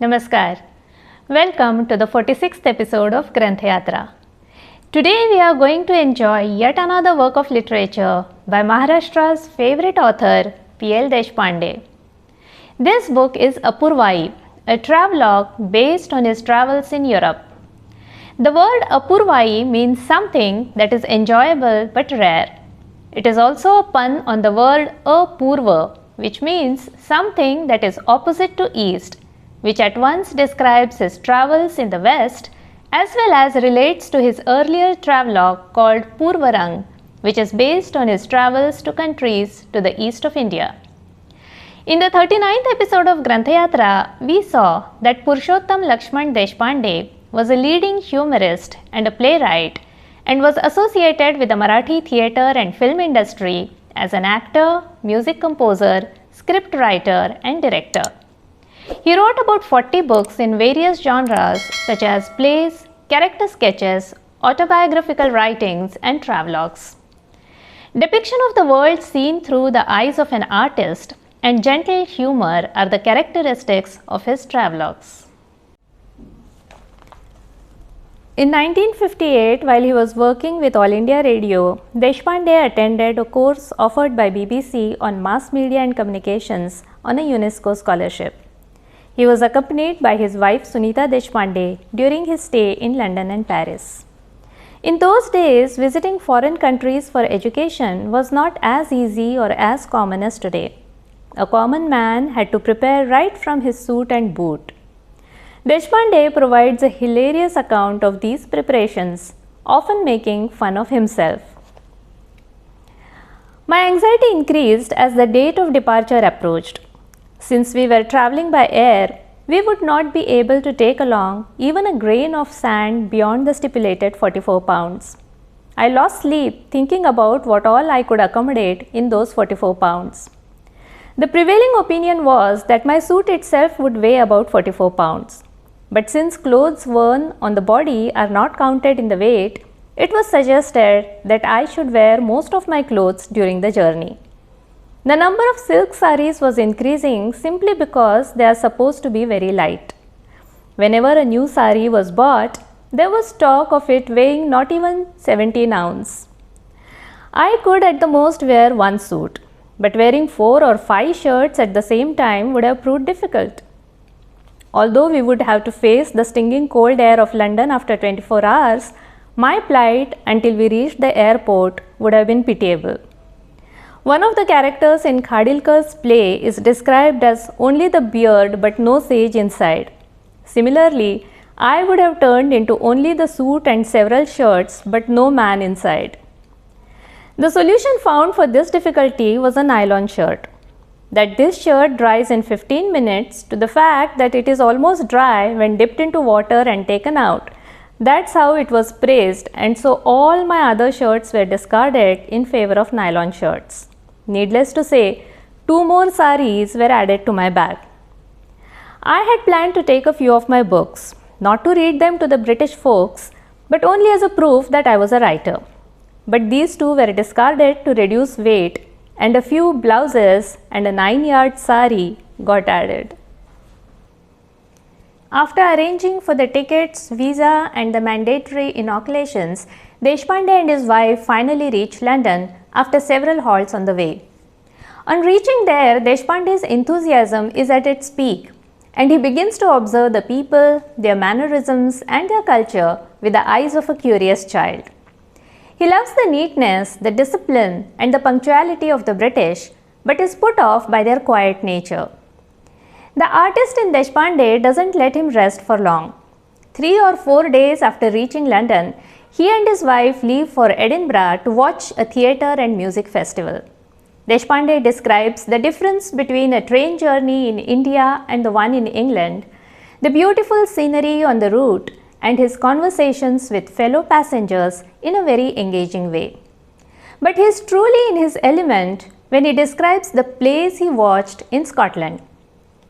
Namaskar. Welcome to the 46th episode of Granth Yatra. Today we are going to enjoy yet another work of literature by Maharashtra's favorite author P.L. Deshpande. This book is Apurvai, a travelogue based on his travels in Europe. The word Apurvai means something that is enjoyable but rare. It is also a pun on the word Apurva, which means something that is opposite to east, which at once describes his travels in the west as well as relates to his earlier travelogue called Purvarang, which is based on his travels to countries to the east of India. In the 39th episode of Granth Yatra, we saw that Purushottam Lakshman Deshpande was a leading humorist and a playwright and was associated with the Marathi theatre and film industry as an actor, music composer, script writer and director. He wrote about 40 books in various genres such as plays, character sketches, autobiographical writings and travelogues. Depiction of the world seen through the eyes of an artist and gentle humor are the characteristics of his travelogues. In 1958, while he was working with All India Radio, Deshpande attended a course offered by BBC on mass media and communications on a UNESCO scholarship. He was accompanied by his wife Sunita Deshpande during his stay in London and Paris. In those days, visiting foreign countries for education was not as easy or as common as today. A common man had to prepare right from his suit and boot. Deshpande provides a hilarious account of these preparations, often making fun of himself. My anxiety increased as the date of departure approached. Since we were traveling by air, we would not be able to take along even a grain of sand beyond the stipulated 44 pounds. I lost sleep thinking about what all I could accommodate in those 44 pounds. The prevailing opinion was that my suit itself would weigh about 44 pounds. But since clothes worn on the body are not counted in the weight, it was suggested that I should wear most of my clothes during the journey. The number of silk saris was increasing simply because they are supposed to be very light. Whenever a new sari was bought, there was talk of it weighing not even 17 ounces. I could at the most wear one suit, but wearing 4 or 5 shirts at the same time would have proved difficult. Although we would have to face the stinging cold air of London after 24 hours, my plight until we reached the airport would have been pitiable. One of the characters in Khadilkar's play is described as only the beard but no sage inside. Similarly, I would have turned into only the suit and several shirts but no man inside. The solution found for this difficulty was a nylon shirt. That this shirt dries in 15 minutes to the fact that it is almost dry when dipped into water and taken out. That's how it was praised, and so all my other shirts were discarded in favor of nylon shirts. Needless to say, 2 more saris were added to my bag. I had planned to take a few of my books, not to read them to the British folks, but only as a proof that I was a writer. But these 2 were discarded to reduce weight, and a few blouses and a 9-yard sari got added. After arranging for the tickets, visa and the mandatory inoculations, Deshpande and his wife finally reached London after several halts on the way. On reaching there, Deshpande's enthusiasm is at its peak and he begins to observe the people, their mannerisms and their culture with the eyes of a curious child. He loves the neatness, the discipline and the punctuality of the British, but is put off by their quiet nature. The artist in Deshpande doesn't let him rest for long. 3 or 4 days after reaching London, he and his wife leave for Edinburgh to watch a theatre and music festival. Deshpande describes the difference between a train journey in India and the one in England, the beautiful scenery on the route, and his conversations with fellow passengers in a very engaging way. But he is truly in his element when he describes the plays he watched in Scotland.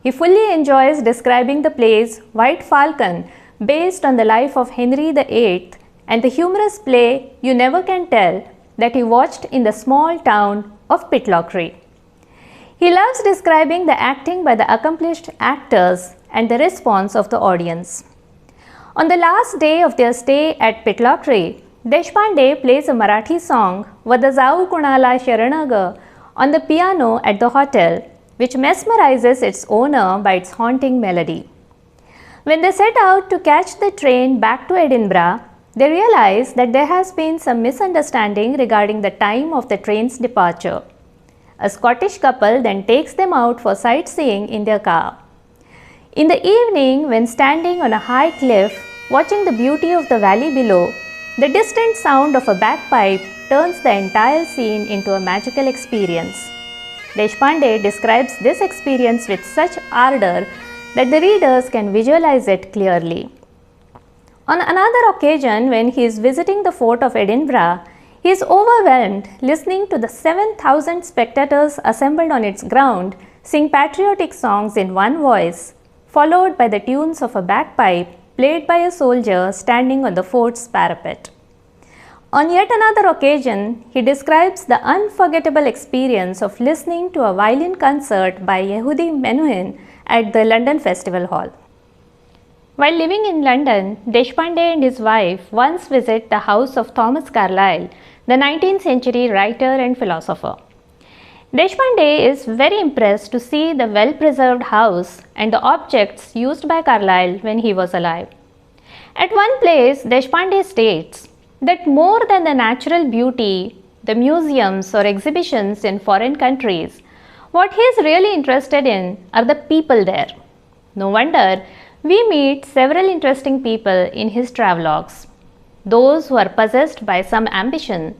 He fully enjoys describing the plays White Falcon, based on the life of Henry VIII, and the humorous play You Never Can Tell that he watched in the small town of Pitlochry. He loves describing the acting by the accomplished actors and the response of the audience. On the last day of their stay at Pitlochry, Deshpande plays a Marathi song, Vada Jau Kunala Sharan Ga, on the piano at the hotel, which mesmerizes its owner by its haunting melody. When they set out to catch the train back to Edinburgh, they realize that there has been some misunderstanding regarding the time of the train's departure. A Scottish couple then takes them out for sightseeing in their car. In the evening, when standing on a high cliff, watching the beauty of the valley below, the distant sound of a bagpipe turns the entire scene into a magical experience. Deshpande describes this experience with such ardor that the readers can visualize it clearly. On another occasion, when he is visiting the fort of Edinburgh, he is overwhelmed listening to the 7,000 spectators assembled on its ground sing patriotic songs in one voice, followed by the tunes of a bagpipe played by a soldier standing on the fort's parapet. On yet another occasion, he describes the unforgettable experience of listening to a violin concert by Yehudi Menuhin at the London Festival Hall. While living in London, Deshpande and his wife once visit the house of Thomas Carlyle, the 19th century writer and philosopher. Deshpande is very impressed to see the well-preserved house and the objects used by Carlyle when he was alive. At one place, Deshpande states that more than the natural beauty, the museums or exhibitions in foreign countries, what he is really interested in are the people there. No wonder we meet several interesting people in his travelogues. Those who are possessed by some ambition,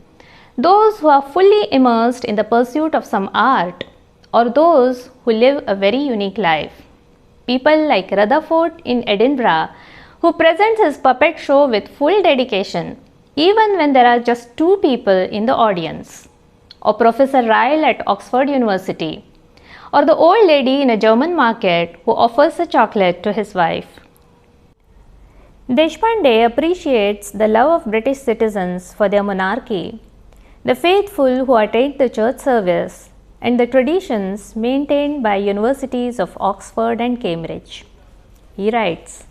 those who are fully immersed in the pursuit of some art, or those who live a very unique life. People like Rutherford in Edinburgh, who presents his puppet show with full dedication, even when there are just two people in the audience, or Professor Ryle at Oxford University, or the old lady in a German market who offers a chocolate to his wife. Deshpande appreciates the love of British citizens for their monarchy, the faithful who attend the church service, and the traditions maintained by universities of Oxford and Cambridge. He writes,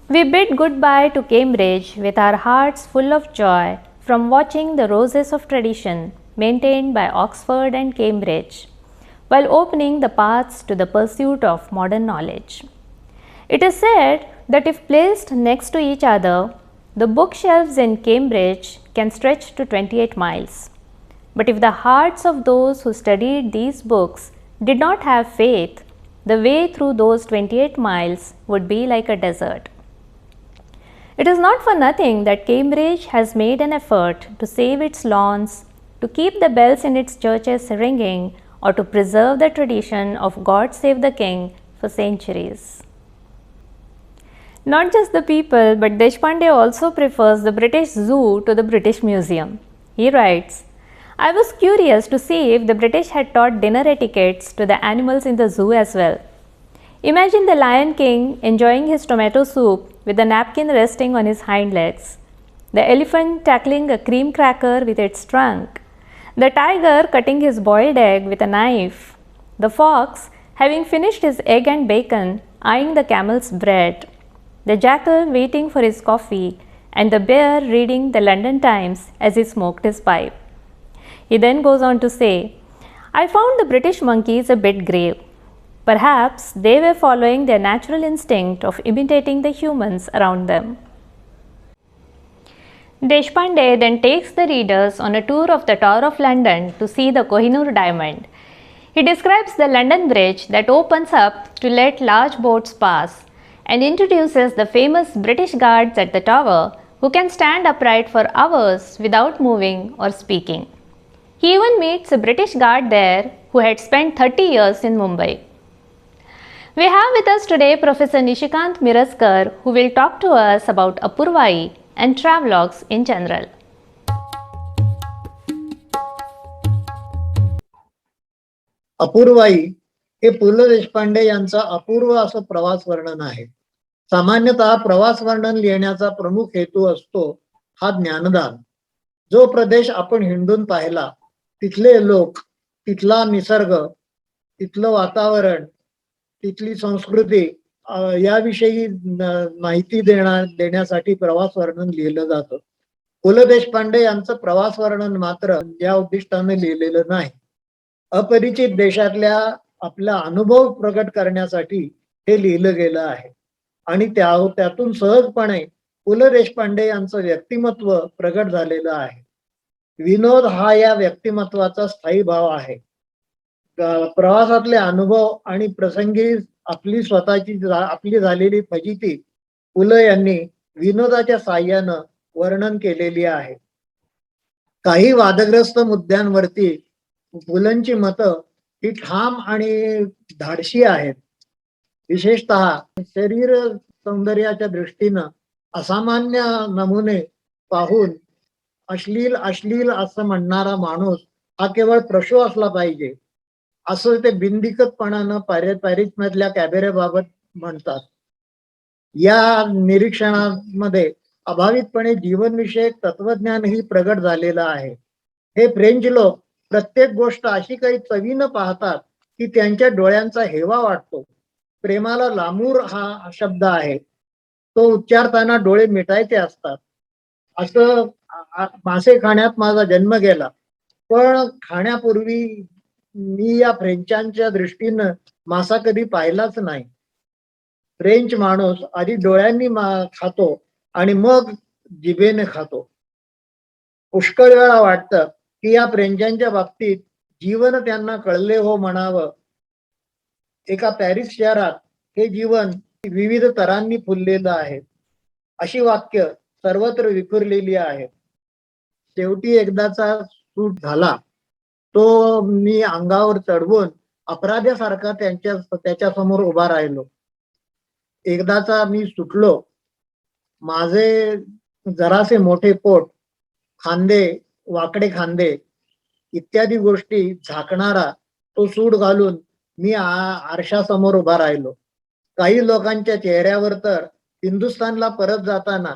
"We bid goodbye to Cambridge with our hearts full of joy from watching the roses of tradition maintained by Oxford and Cambridge, while opening the paths to the pursuit of modern knowledge. It is said that if placed next to each other, the bookshelves in Cambridge can stretch to 28 miles. But if the hearts of those who studied these books did not have faith, the way through those 28 miles would be like a desert. It is not for nothing that Cambridge has made an effort to save its lawns, to keep the bells in its churches ringing, or to preserve the tradition of God Save the King for centuries." Not just the people, but Deshpande also prefers the British Zoo to the British Museum. He writes, "I was curious to see if the British had taught dinner etiquettes to the animals in the zoo as well. Imagine the Lion King enjoying his tomato soup with the napkin resting on his hind legs, the elephant tackling a cream cracker with its trunk, the tiger cutting his boiled egg with a knife, the fox having finished his egg and bacon eyeing the camel's bread, the jackal waiting for his coffee, and the bear reading the London Times as he smoked his pipe." He then goes on to say, "I found the British monkeys a bit grave. Perhaps they were following their natural instinct of imitating the humans around them." Deshpande then takes the readers on a tour of the Tower of London to see the Kohinoor diamond. He describes the London Bridge that opens up to let large boats pass, and introduces the famous British guards at the tower who can stand upright for hours without moving or speaking. He even meets a British guard there who had spent 30 years in Mumbai. We have with us today Professor Nishikant Miraskar, who will talk to us about Apurvai and travelogues in general. Apurvai हे पु ल देशपांडे यांचा अपूर्व असं प्रवास वर्णन आहे. सामान्यतः प्रवास वर्णन लिहिण्याचा प्रमुख हेतू असतो हा ज्ञानदान. जो प्रदेश आपण हिंडून पाहिला, तिथले लोक, तिथला निसर्ग, तिथलं वातावरण, तिथली संस्कृती याविषयी माहिती देण्यासाठी प्रवास वर्णन लिहिलं जातं. पु ल देशपांडे यांचं प्रवास वर्णन मात्र या उद्दिष्टाने लिहिलेलं नाही. अपरिचित देशातल्या आपला अनुभव प्रकट करण्यासाठी हे लिहिलं गेलं आहे आणि त्यातून सहजपणे पु ल देशपांडे यांचं व्यक्तिमत्व प्रगट झालेलं आहे. विनोद हा या व्यक्तिमत्वाचा स्थायी भाव आहे. प्रवासातले अनुभव आणि प्रसंगी आपली झालेली फजिती पु ल यांनी विनोदाच्या साह्यानं वर्णन केलेली आहे. काही वादग्रस्त मुद्द्यांवरती पुलंची मतं ही ठाम आणि धाडशी आहेत. विशेषतः शरीर सौंदर्याच्या दृष्टीनं असामान्य नमुने पाहून अश्लील असं म्हणणारा माणूस हा केवळ प्रशो असला पाहिजे असं ते बिनदिक्कतपणानं पॅरिस मधल्या कॅबेरे बाबत म्हणतात. या निरीक्षणामध्ये अभावितपणे जीवनविषयक तत्वज्ञानही प्रगट झालेलं आहे. हे फ्रेंच लोक प्रत्येक गोष्ट अशी काही चवीनं पाहतात की त्यांच्या डोळ्यांचा हेवा वाटतो. प्रेमाला लामूर हा शब्द आहे, तो उच्चारताना डोळे मिटायचे असतात. असं मासे खाण्यात माझा जन्म गेला, पण खाण्यापूर्वी मी या फ्रेंचांच्या दृष्टीनं मासा कधी पाहिलाच नाही. फ्रेंच माणूस आधी डोळ्यांनी खातो आणि मग जिभेने खातो. पुष्कळ वेळा वाटतं की या फ्रेंचांच्या बाबतीत जीवन त्यांना कळले हो म्हणावं. एका पॅरिस शहरात हे जीवन विविध तरांनी फुललेलं आहे. अशी वाक्य सर्वत्र विखुरलेली आहेत. शेवटी एकदाचा सूट झाला, तो मी अंगावर चढवून अपराध्यासारखा त्याच्या समोर उभा राहिलो. एकदाचा मी सुटलो. माझे जरासे मोठे पोट, खांदे, वाकडे खांदे इत्यादी गोष्टी झाकणारा तो सूट घालून मी आरशासमोर उभा राहिलो. काही लोकांच्या चेहऱ्यावर तर हिंदुस्थानला परत जाताना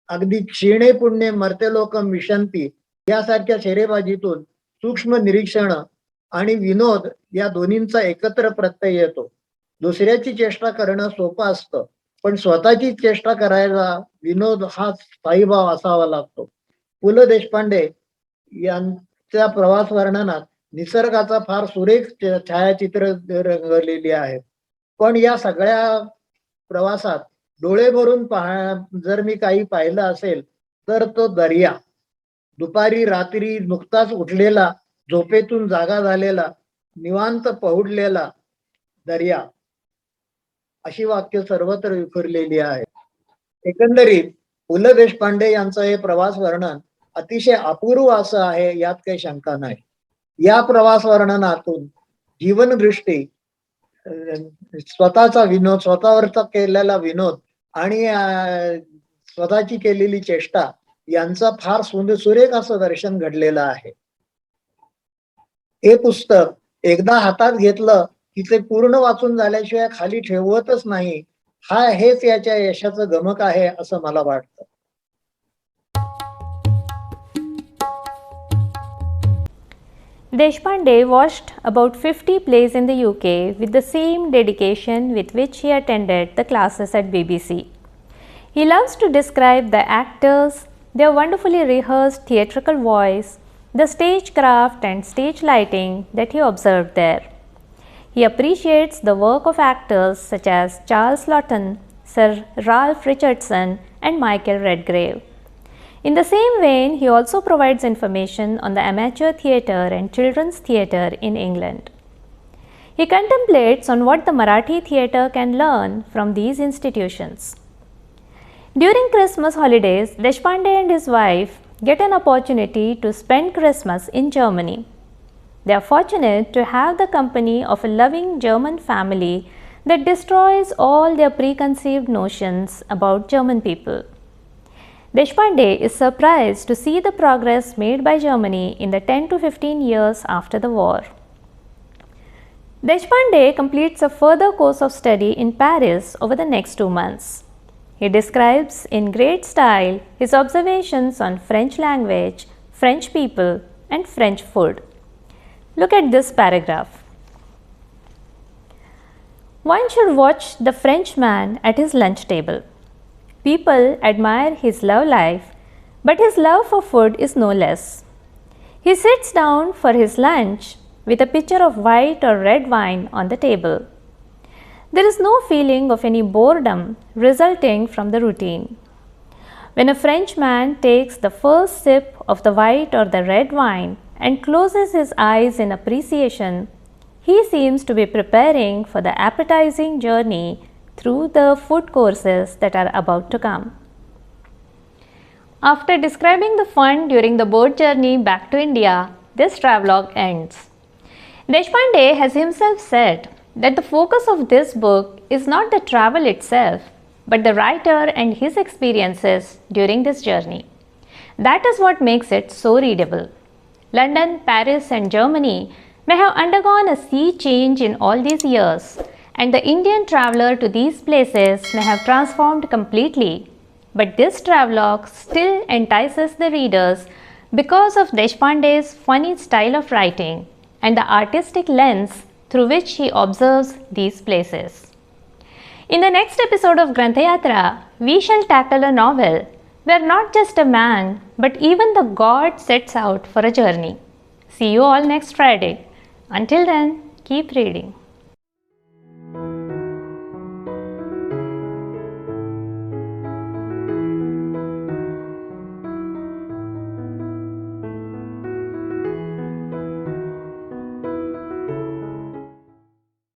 अगदी क्षीणे पुण्य मर्ते लोकम विशंती यासारख्या शेरेबाजीतून सूक्ष्म निरीक्षण आणि विनोद या दोन्हींचा एकत्र प्रत्यय येतो. दुसऱ्याची चेष्टा करणं सोपं असतं, पण स्वतःची चेष्टा करायला विनोद हा स्थायी भाव असावा लागतो. पु ल देशपांडे यांच्या प्रवास वर्णनात निसर्गाचा फार सुरेख छायाचित्र रंगलेली आहे. पण या सगळ्या प्रवासात डोळे भरून जर मी काही पाहिलं असेल तर तो दर्या. दुपारी रात्री नुकताच उठलेला, झोपेतून जागा झालेला, निवांत पहुडलेला दर्या, अशी वाक्य सर्वत्र विखुरलेली आहे. एकंदरीत पु ल देशपांडे यांचं हे प्रवास वर्णन अतिशय अपूर्व असं आहे, यात काही शंका नाही. या प्रवास वर्णनातून जीवनदृष्टी, स्वतःचा विनोद, स्वतःवरचा केलेला विनोद आणि स्वतःची केलेली चेष्टा यांचा फार सुरेख असं दर्शन घडलेलं आहे. हे पुस्तक एकदा हातात घेतलं की ते पूर्ण वाचून झाल्याशिवाय खाली ठेवतच नाही. हेच याच्या यशाचं गमक आहे असं मला वाटतं. Deshpande watched about 50 plays in the UK with the same dedication with which he attended the classes at BBC. He loves to describe the actors, their wonderfully rehearsed theatrical voice, the stagecraft and stage lighting that he observed there. He appreciates the work of actors such as Charles Laughton, Sir Ralph Richardson, and Michael Redgrave. In the same vein, he also provides information on the amateur theatre and children's theatre in England. He contemplates on what the Marathi theatre can learn from these institutions. During Christmas holidays, Deshpande and his wife get an opportunity to spend Christmas in Germany. They are fortunate to have the company of a loving German family that destroys all their preconceived notions about German people. Deshpande is surprised to see the progress made by Germany in the 10 to 15 years after the war. Deshpande completes a further course of study in Paris over the next 2 months. He describes in great style his observations on French language, French people, and French food. Look at this paragraph. One should watch the Frenchman at his lunch table. People admire his love life, but his love for food is no less. He sits down for his lunch with a pitcher of white or red wine on the table. There is no feeling of any boredom resulting from the routine. When a Frenchman takes the first sip of the white or the red wine and closes his eyes in appreciation, he seems to be preparing for the appetizing journey through the food courses that are about to come. After describing the fun during the boat journey back to India, this travelogue ends. Deshpande has himself said that the focus of this book is not the travel itself, but the writer and his experiences during this journey. That is what makes it so readable. London, Paris, and Germany may have undergone a sea change in all these years, and the Indian traveler to these places may have transformed completely. But this travelogue still entices the readers because of Deshpande's funny style of writing and the artistic lens through which he observes these places. In the next episode of Granthayatra, we shall tackle a novel where not just a man but even the god sets out for a journey. See you all next Friday. Until then, keep reading.